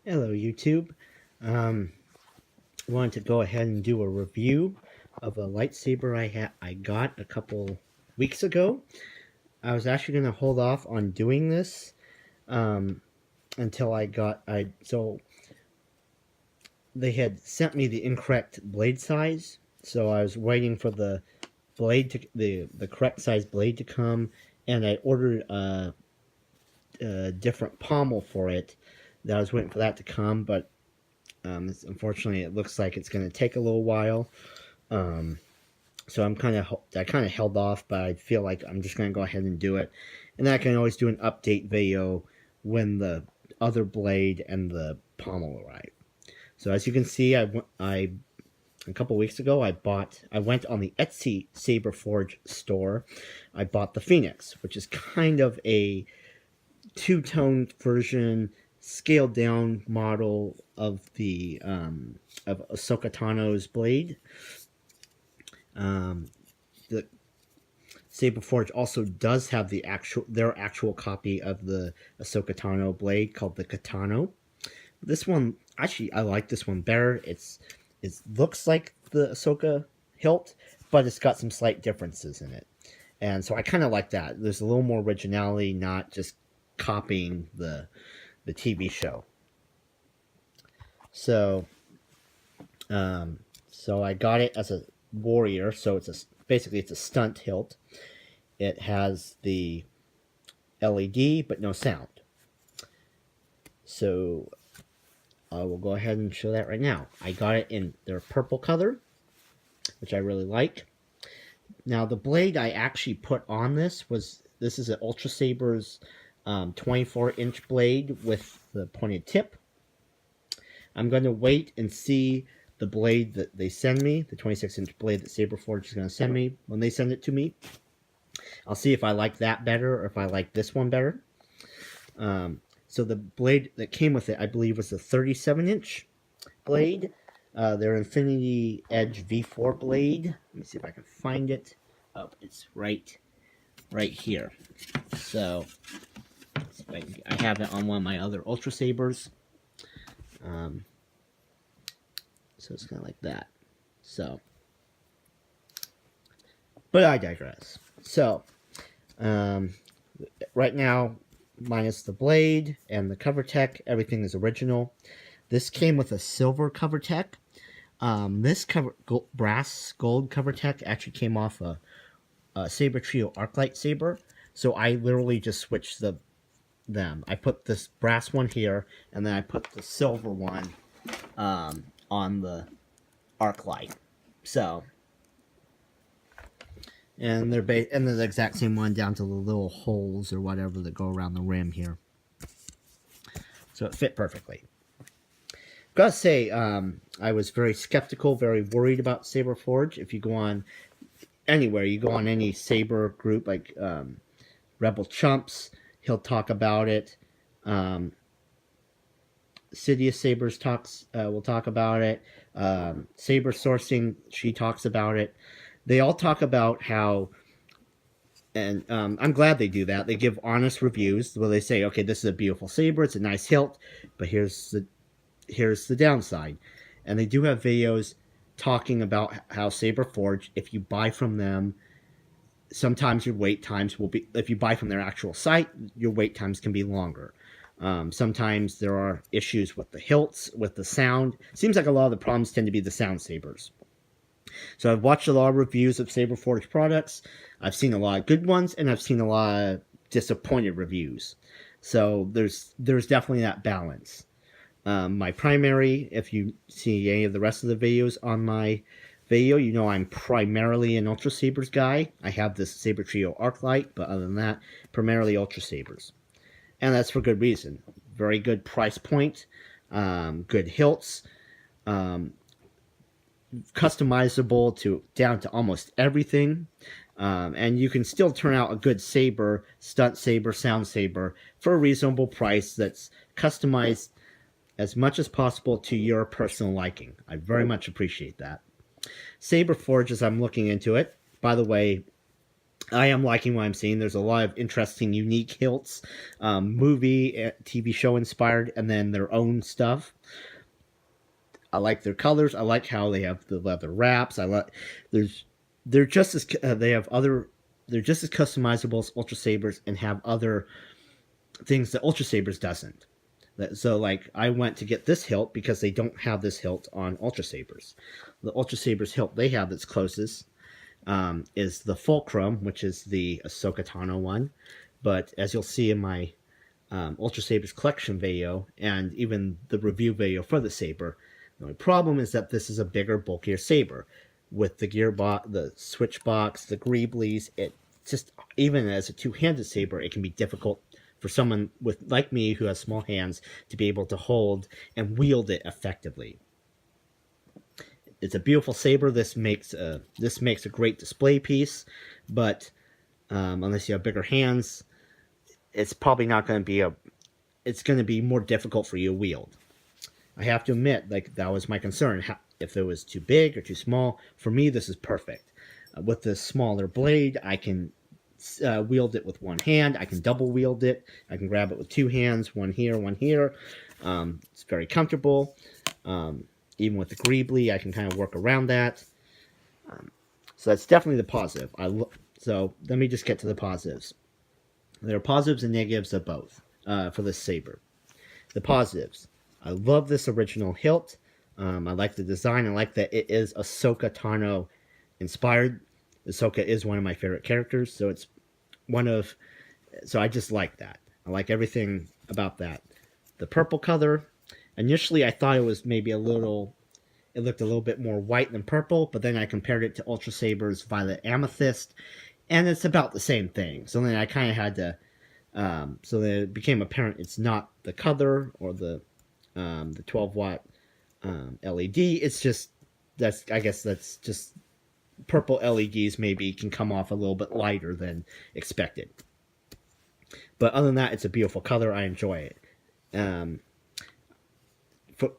Hello, YouTube. Um, Wanted to go ahead and do a review of a lightsaber I got a couple weeks ago. I was actually going to hold off on doing this um, until so they had sent me the incorrect blade size, so I was waiting for the correct size blade to come, and I ordered a different pommel for it. That I was waiting for that to come, but unfortunately, it looks like it's going to take a little while. Um, so I kind of held off, but I feel like I'm just going to go ahead and do it, and then I can always do an update video when the other blade and the pommel arrive. So as you can see, I a couple weeks ago I went on the Etsy Saberforge store. I bought the Phoenix, which is kind of a two-tone version, scaled down model of the of Ahsoka Tano's blade. The Saberforge also does have their actual copy of the Ahsoka Tano blade called the Katano. This one, actually, I like this one better. It looks like the Ahsoka hilt, but it's got some slight differences in it, and so I kind of like that. There's a little more originality, not just copying the TV show. So, so I got it as a warrior. So basically it's a stunt hilt. It has the LED but no sound. So I will go ahead and show that right now. I got it in their purple color, which I really like. Now the blade I actually put on this is an Ultra Saber's 24-inch blade with the pointed tip. I'm going to wait and see the blade that they send me, the 26-inch blade that Saberforge is going to send me when they send it to me. I'll see if I like that better or if I like this one better. So the blade that came with it, I believe, was a 37-inch blade. Their Infinity Edge V4 blade. Let me see if I can find it. Oh, it's right here. So I have it on one of my other Ultra Sabers. So it's kind of like that. So, but I digress. So, right now, minus the blade and the cover tech, everything is original. This came with a silver cover tech. This brass gold cover tech actually came off a Saber Trio Arclight Saber. So I literally just switched them. I put this brass one here, and then I put the silver one on the Arclight. So, and they're the exact same one down to the little holes or whatever that go around the rim here. So it fit perfectly. Gotta say, I was very skeptical, very worried about Saberforge. If you go on anywhere, you go on any Saber group like Rebel Chumps, he'll talk about it. Sidious Sabers will talk about it. Saber Sourcing, she talks about it. They all talk about how, and I'm glad they do that. They give honest reviews where they say, okay, this is a beautiful saber, it's a nice hilt, but here's the downside. And they do have videos talking about how Saberforge, if you buy from them, sometimes your wait times will be, if you buy from their actual site, your wait times can be longer. Sometimes there are issues with the hilts, with the sound. Seems like a lot of the problems tend to be the sound sabers. So I've watched a lot of reviews of Saberforge products. I've seen a lot of good ones, and I've seen a lot of disappointed reviews. So there's definitely that balance. My primary, if you see any of the rest of the videos on my video, you know I'm primarily an Ultra Sabers guy. I have this Saber Trio Arclight, but other than that, primarily Ultra Sabers. And that's for good reason. Very good price point, good hilts, customizable down to almost everything, and you can still turn out a good saber, stunt saber, sound saber for a reasonable price that's customized as much as possible to your personal liking. I very much appreciate that. Saberforge, as I'm looking into it, by the way, I am liking what I'm seeing. There's a lot of interesting, unique hilts, movie, TV show inspired, and then their own stuff. I like their colors. I like how they have the leather wraps. I like there's they're just as they have other they're just as customizable as Ultra Sabers and have other things that Ultra Sabers doesn't. So like I went to get this hilt because they don't have this hilt on Ultra Sabers. The Ultra Sabers hilt they have that's closest is the Fulcrum, which is the Ahsoka Tano one. But as you'll see in my Ultra Sabers collection video and even the review video for the saber, the only problem is that this is a bigger, bulkier saber. With the gearbox, the switch box, the greeblies, it just, even as a two-handed saber, it can be difficult for someone with like me who has small hands to be able to hold and wield it effectively. It's a beautiful saber. This makes a great display piece, but unless you have bigger hands, it's probably not going to be it's going to be more difficult for you to wield. I have to admit, like, that was my concern. If it was too big or too small, for me, this is perfect. With the smaller blade, I can wield it with one hand. I can double wield it. I can grab it with two hands, one here, one here. It's very comfortable. Even with the greebly, I can kind of work around that. So that's definitely the positive. So let me just get to the positives. There are positives and negatives of both for this saber. The positives. I love this original hilt. I like the design. I like that it is Ahsoka Tano inspired. Ahsoka is one of my favorite characters, so it's so I just like that. I like everything about that. The purple color, initially I thought it was maybe it looked a little bit more white than purple, but then I compared it to Ultra Saber's Violet Amethyst, and it's about the same thing. So then I kind of had to, so then it became apparent it's not the color or the 12-watt LED. It's just, I guess that's just purple LEDs maybe can come off a little bit lighter than expected. But other than that, it's a beautiful color. I enjoy it.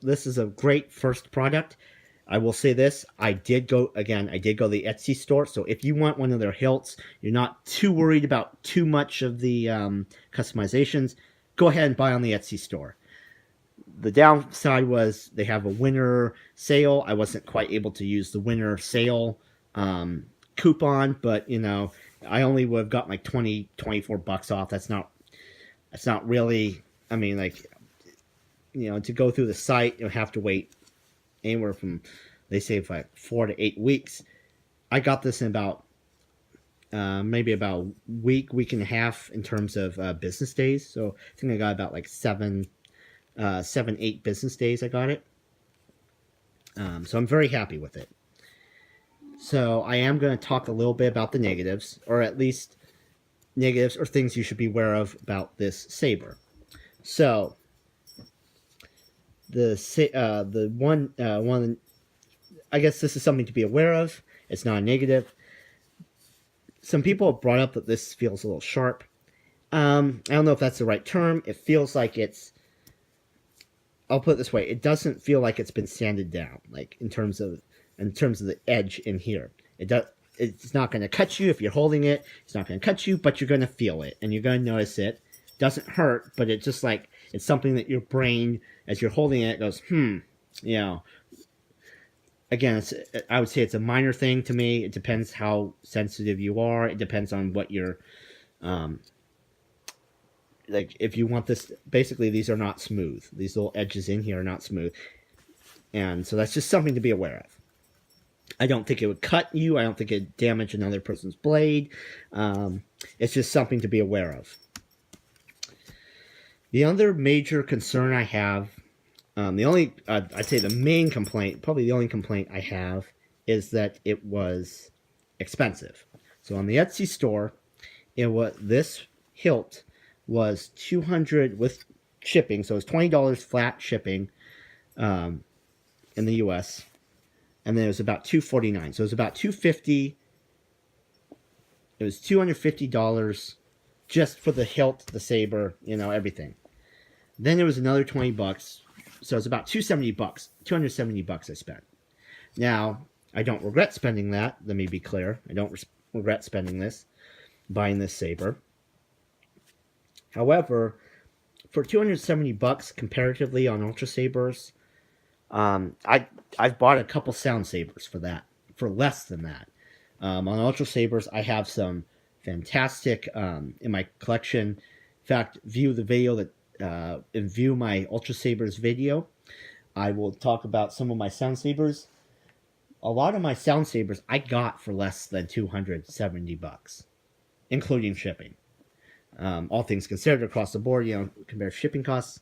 This is a great first product. I will say this, I did go to the Etsy store, so if you want one of their hilts, you're not too worried about too much of the customizations, go ahead and buy on the Etsy store. The downside was they have a winter sale. I wasn't quite able to use the winter sale coupon, but you know, I only would have got like $24 off. That's not really, I mean, like, you know, to go through the site, you'll have to wait anywhere from, they say, like 4 to 8 weeks. I got this in about maybe about a week and a half in terms of business days. So I think I got about like 8 business days I got it. So I'm very happy with it. So I am going to talk a little bit about the negatives, or at least negatives or things you should be aware of about this saber. So the one I guess this is something to be aware of. It's not a negative. Some people have brought up that this feels a little sharp. I don't know if that's the right term. It feels like I'll put it this way. It doesn't feel like it's been sanded down, like in terms of the edge in here. It's not going to cut you if you're holding it. It's not going to cut you, but you're going to feel it and you're going to notice it. Doesn't hurt, but it's just like it's something that your brain, as you're holding it, goes, you know. Again, I would say it's a minor thing to me. It depends how sensitive you are. It depends on what you're, like, if you want this. Basically, these are not smooth. These little edges in here are not smooth, and so that's just something to be aware of. I don't think it would cut you. I don't think it'd damage another person's blade. It's just something to be aware of. The other major concern I have, I'd say the main complaint, probably the only complaint I have, is that it was expensive. So on the Etsy store, this hilt was $200 with shipping, so it's $20 flat shipping in the U.S., and then it was about $249. So it was about $250. It was $250 just for the hilt, the saber, you know, everything. Then there was another $20. So it's about $270. $270 I spent. Now, I don't regret spending that. Let me be clear. I don't regret spending this. buying this saber. However, for $270 comparatively on Ultra Sabers, I've bought a couple sound sabers for that, for less than that. On Ultra Sabers, I have some fantastic in my collection. In fact, view the video that and view my Ultra Sabers video. I will talk about some of my sound sabers. A lot of my sound sabers I got for less than $270, including shipping. All things considered across the board, compare shipping costs.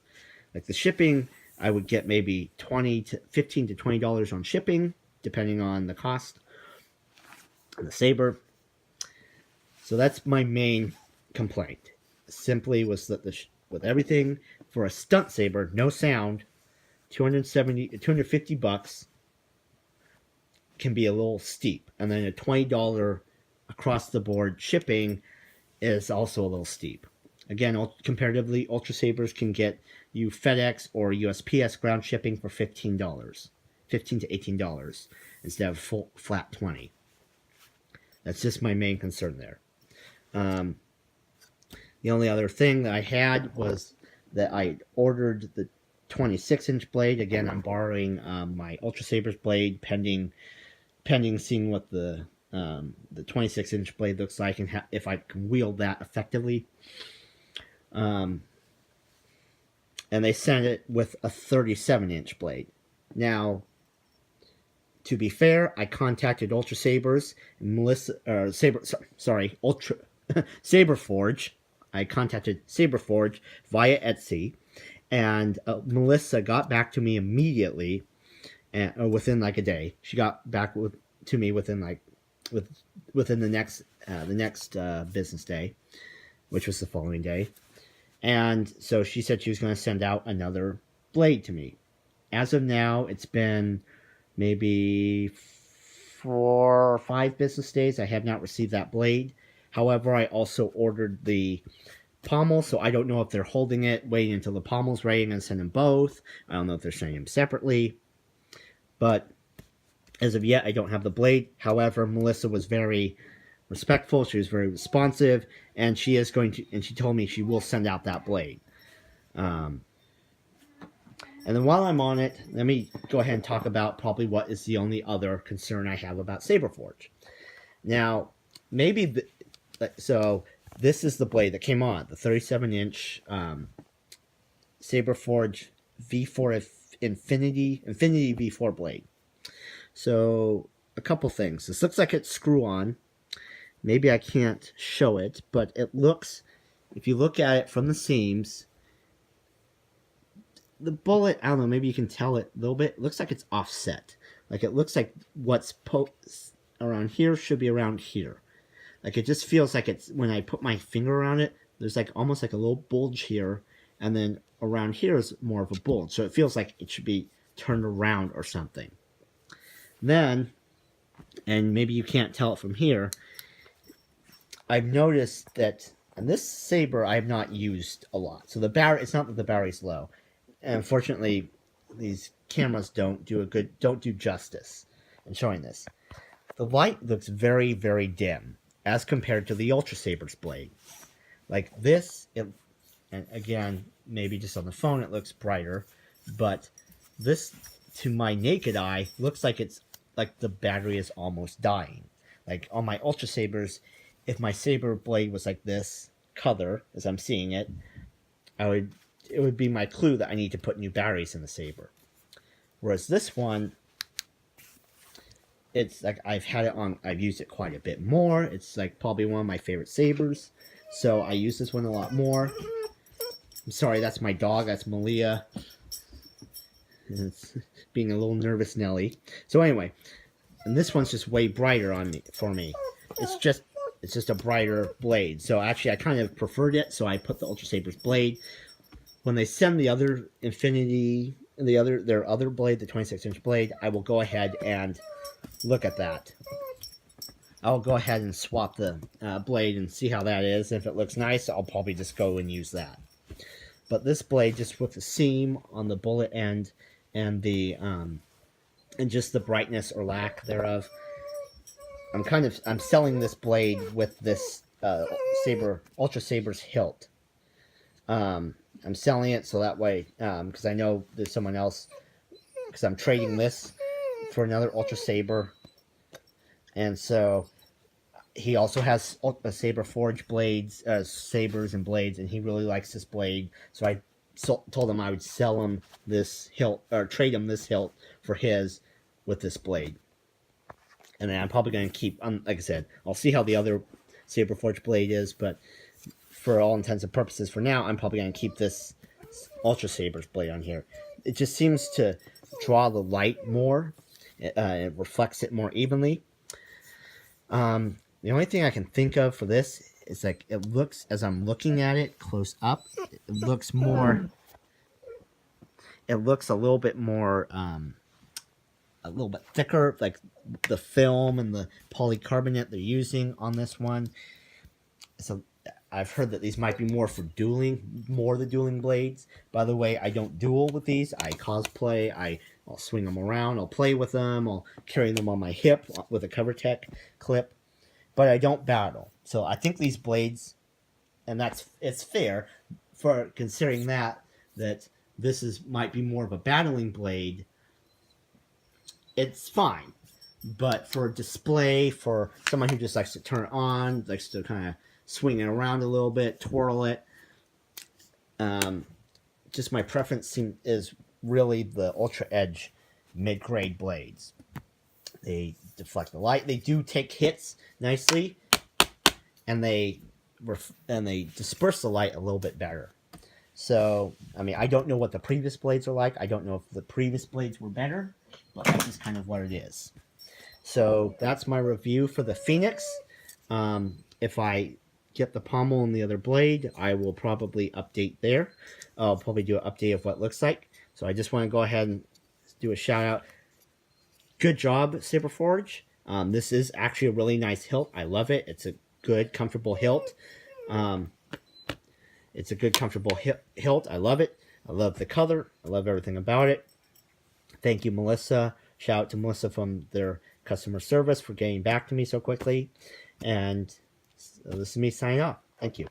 Like the shipping, I would get maybe $15 to $20 on shipping, depending on the cost of the saber. So that's my main complaint. Simply was that with everything for a stunt saber, no sound, $250 can be a little steep, and then a $20 across the board shipping is also a little steep. Again, comparatively, Ultra Sabers can get you FedEx or USPS ground shipping for $15 to $18 instead of flat $20. That's just my main concern there. The only other thing that I had was that I ordered the 26-inch blade. Again, I'm borrowing my Ultra Sabers blade pending seeing what the 26-inch blade looks like and if I can wield that effectively. And they sent it with a 37-inch blade. Now, to be fair, I contacted Ultra Sabers and Saberforge. I contacted Saberforge via Etsy, and Melissa got back to me immediately, within like a day. She got back to me within the next business day, which was the following day. And so she said she was going to send out another blade to me. As of now, it's been maybe 4 or 5 business days. I have not received that blade. However, I also ordered the pommel, so I don't know if they're holding it, waiting until the pommel's ready and send them both. I don't know if they're sending them separately. But as of yet, I don't have the blade. However, Melissa was very respectful. She was very responsive, and she told me she will send out that blade. And then while I'm on it, let me go ahead and talk about probably what is the only other concern I have about Saberforge. Now, so this is the blade that came on, the 37-inch Saberforge V4 Infinity V4 blade. So, a couple things. This looks like it's screw-on. Maybe I can't show it, but it looks, if you look at it from the seams, the bullet, I don't know, maybe you can tell it a little bit. It looks like it's offset. Like, it looks like what's around here should be around here. Like, it just feels like it's, when I put my finger around it, there's like almost like a little bulge here, and then around here is more of a bulge. So it feels like it should be turned around or something. Then, and maybe you can't tell it from here, I've noticed that, and this saber I have not used a lot. So the battery, it's not that the battery's low. And unfortunately, these cameras don't do justice in showing this. The light looks very, very dim as compared to the Ultra Saber's blade. Like this, and again, maybe just on the phone it looks brighter, but this, to my naked eye, looks like it's like the battery is almost dying. Like on my Ultra Sabers, if my saber blade was like this color, as I'm seeing it, it would be my clue that I need to put new batteries in the saber. Whereas this one, it's like I've used it quite a bit more. It's like probably one of my favorite sabers, so I use this one a lot more. I'm sorry, that's my dog. That's Malia. It's being a little nervous Nelly. So anyway, and this one's just way brighter for me. It's just a brighter blade. So actually, I kind of preferred it. So I put the Ultra Saber's blade. When they send the other Infinity, their other blade, the 26-inch blade, I will go ahead and look at that. I'll go ahead and swap the blade and see how that is. If it looks nice, I'll probably just go and use that. But this blade, just with the seam on the bullet end and the and just the brightness or lack thereof, I'm selling this blade with this Ultra Saber's hilt. I'm selling it so that way, because I know there's someone else, because I'm trading this for another Ultra Saber, and so he also has a Saberforge blades, sabers and blades, and he really likes this blade. So I told him I would sell him this hilt, or trade him this hilt for his with this blade. And then I'm probably going to keep, like I said, I'll see how the other Saberforge blade is, but for all intents and purposes for now, I'm probably going to keep this Ultra Saber's blade on here. It just seems to draw the light more. It reflects it more evenly. The only thing I can think of for this is, like, it looks, as I'm looking at it close up, it looks more, it looks a little bit more, a little bit thicker, like the film and the polycarbonate they're using on this one. So I've heard that these might be more for dueling, more the dueling blades. By the way, I don't duel with these. I cosplay. I'll swing them around. I'll play with them. I'll carry them on my hip with a CoverTech clip. But I don't battle. So I think these blades, and it's fair for considering that this might be more of a battling blade. It's fine. But for display, for someone who just likes to turn it on, likes to kind of swing it around a little bit, twirl it, just my preference is really the Ultra Edge mid-grade blades. They deflect the light. They do take hits nicely, and they disperse the light a little bit better. So, I mean, I don't know what the previous blades are like. I don't know if the previous blades were better, but that's just kind of what it is. So that's my review for the Phoenix. If I get the pommel and the other blade, I will probably update there. I'll probably do an update of what it looks like. So I just want to go ahead and do a shout out. Good job, Saberforge. This is actually a really nice hilt. I love it. It's a good, comfortable hilt. It's a good, comfortable hilt. I love it. I love the color. I love everything about it. Thank you, Melissa. Shout out to Melissa from their customer service for getting back to me so quickly. And this is me signing off. Thank you.